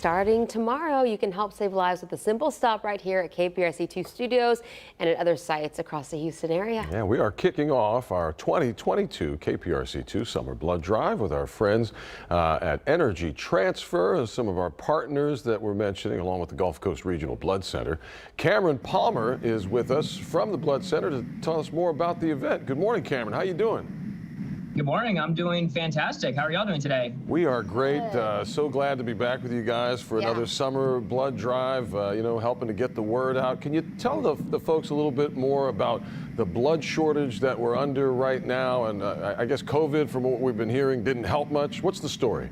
starting tomorrow, you can help save lives with a simple stop right here at KPRC 2 studios and at other sites across the Houston area. Yeah, we are kicking off our 2022 KPRC 2 Summer Blood Drive with our friends at Energy Transfer, some of our partners that we're mentioning, along with the Gulf Coast Regional Blood Center. Cameron Palmer is with us from the Blood Center to tell us more about the event. Good morning, Cameron. How you doing? Good morning. I'm doing fantastic. How are y'all doing today? We are great. So glad to be back with you guys for another summer blood drive, helping to get the word out. Can you tell the folks a little bit more about the blood shortage that we're under right now? And I guess COVID, from what we've been hearing, didn't help much. What's the story?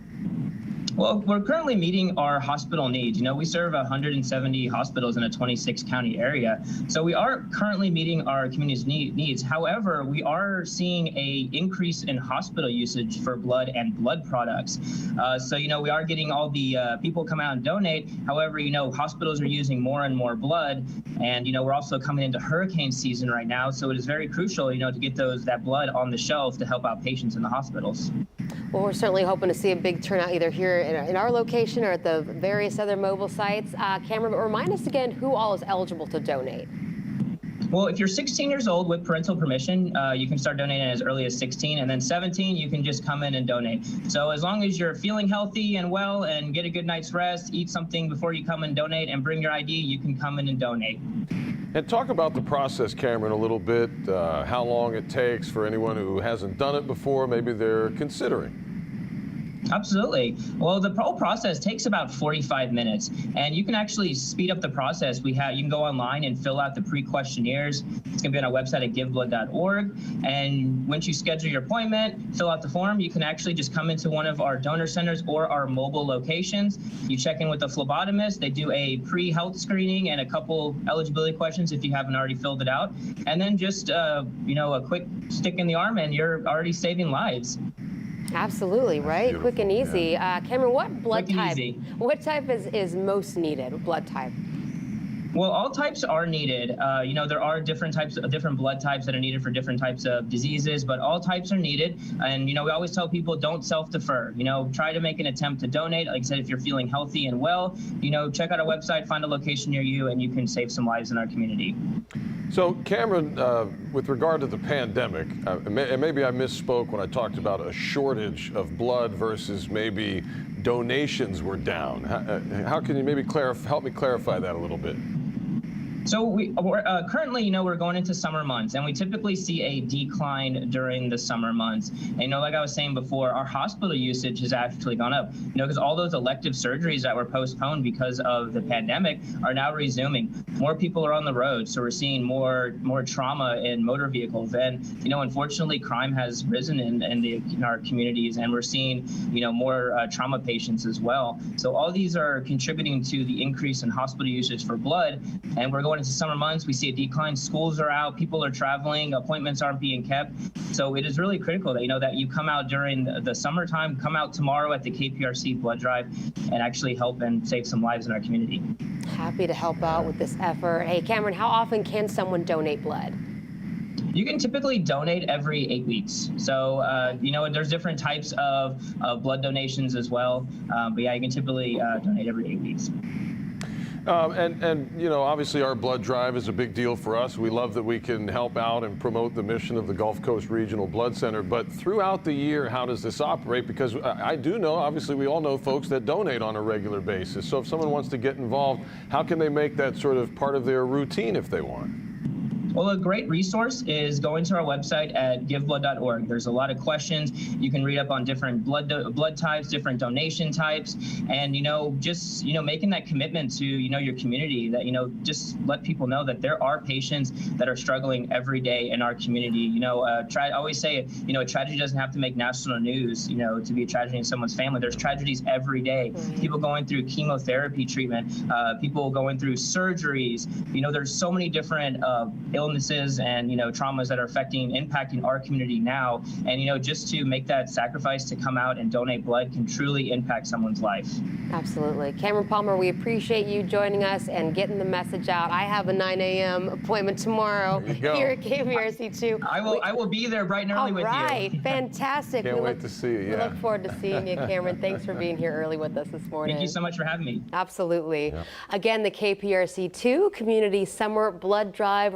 Well, we're currently meeting our hospital needs. We serve 170 hospitals in a 26-county area. So we are currently meeting our community's needs. However, we are seeing an increase in hospital usage for blood and blood products. We are getting all the people come out and donate. However, hospitals are using more and more blood. And, we're also coming into hurricane season right now. So it is very crucial, to get that blood on the shelf to help out patients in the hospitals. Well, we're certainly hoping to see a big turnout either here in our location or at the various other mobile sites. Cameron, but remind us again who all is eligible to donate. Well, if you're 16 years old with parental permission, you can start donating as early as 16, and then 17, you can just come in and donate. So as long as you're feeling healthy and well and get a good night's rest, eat something before you come and donate, and bring your ID, you can come in and donate. And talk about the process, Cameron, a little bit, how long it takes for anyone who hasn't done it before, maybe they're considering. Absolutely. Well, the whole process takes about 45 minutes, and you can actually speed up the process. You can go online and fill out the pre-questionnaires. It's going to be on our website at giveblood.org. And once you schedule your appointment, fill out the form, you can actually just come into one of our donor centers or our mobile locations. You check in with the phlebotomist. They do a pre-health screening and a couple eligibility questions if you haven't already filled it out. And then just, a quick stick in the arm, and you're already saving lives. Absolutely, right? Beautiful. Quick and easy. Yeah. Cameron, what blood type? Easy. What type is most needed? Blood type? Well, all types are needed. There are different blood types that are needed for different types of diseases, but all types are needed. And, we always tell people don't self-defer. Try to make an attempt to donate. Like I said, if you're feeling healthy and well, check out our website, find a location near you, and you can save some lives in our community. So, Cameron, with regard to the pandemic, and maybe I misspoke when I talked about a shortage of blood versus maybe donations were down. How can you maybe help me clarify that a little bit? So we're currently, we're going into summer months, and we typically see a decline during the summer months. And, like I was saying before, our hospital usage has actually gone up, because all those elective surgeries that were postponed because of the pandemic are now resuming. More people are on the road, so we're seeing more trauma in motor vehicles. And, unfortunately, crime has risen in our communities, and we're seeing, more trauma patients as well. So all these are contributing to the increase in hospital usage for blood, and we're going into summer months. We see a decline. Schools are out, people are traveling, appointments aren't being kept. So it is really critical that that you come out during the summertime, come out tomorrow at the KPRC blood drive, and actually help and save some lives in our community. Happy to help out with this effort. Hey, Cameron, how often can someone donate blood? You can typically donate every 8 weeks. So, there's different types of blood donations as well. But yeah, you can typically donate every 8 weeks. Obviously our blood drive is a big deal for us. We love that we can help out and promote the mission of the Gulf Coast Regional Blood Center. But throughout the year, how does this operate? Because I do know, obviously we all know folks that donate on a regular basis. So if someone wants to get involved, how can they make that sort of part of their routine if they want? Well, a great resource is going to our website at giveblood.org. There's a lot of questions. You can read up on different blood types, different donation types, and just making that commitment to your community. That just let people know that there are patients that are struggling every day in our community. I always say a tragedy doesn't have to make national news. To be a tragedy in someone's family. There's tragedies every day. People going through chemotherapy treatment, people going through surgeries. There's so many different illnesses illnesses and, traumas that are impacting our community now. And, just to make that sacrifice to come out and donate blood can truly impact someone's life. Absolutely. Cameron Palmer, we appreciate you joining us and getting the message out. I have a 9 a.m. appointment tomorrow here at KPRC2. I will be there bright and early with you. All right. Fantastic. Can't wait to see you. We look forward to seeing you, Cameron. Thanks for being here early with us this morning. Thank you so much for having me. Absolutely. Yeah. Again, the KPRC2 Community Summer Blood Drive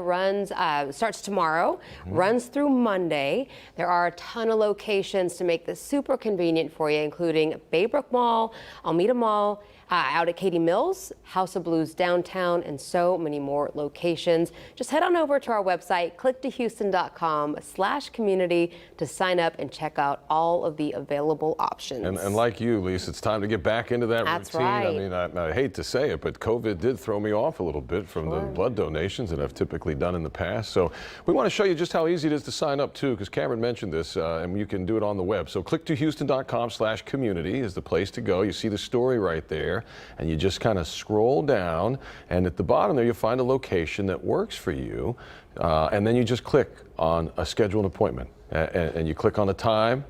starts tomorrow, runs through Monday. There are a ton of locations to make this super convenient for you, including Baybrook Mall, Almeda Mall, out at Katy Mills, House of Blues downtown, and so many more locations. Just head on over to our website, clicktohouston.com/community to sign up and check out all of the available options. And like you, Lisa, it's time to get back into that That's routine. right. I mean, I hate to say it, but COVID did throw me off a little bit from the blood donations that I've typically done in the past. So we want to show you just how easy it is to sign up too, because Cameron mentioned this, and you can do it on the web. So clicktohouston.com/community is the place to go. You see the story right there, and you just kind of scroll down, and at the bottom there you'll find a location that works for you, and then you just click on a scheduled appointment, and you click on a time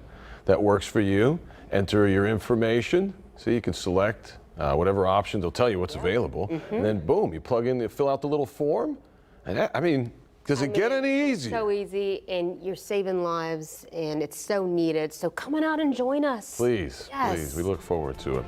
that works for you, enter your information, so you can select whatever option. They'll tell you what's available, and then boom, you plug in, you fill out the little form, and that, does it get any easier? So easy, and you're saving lives, and it's so needed. So come on out and join us. Please, Yes. please, we look forward to it.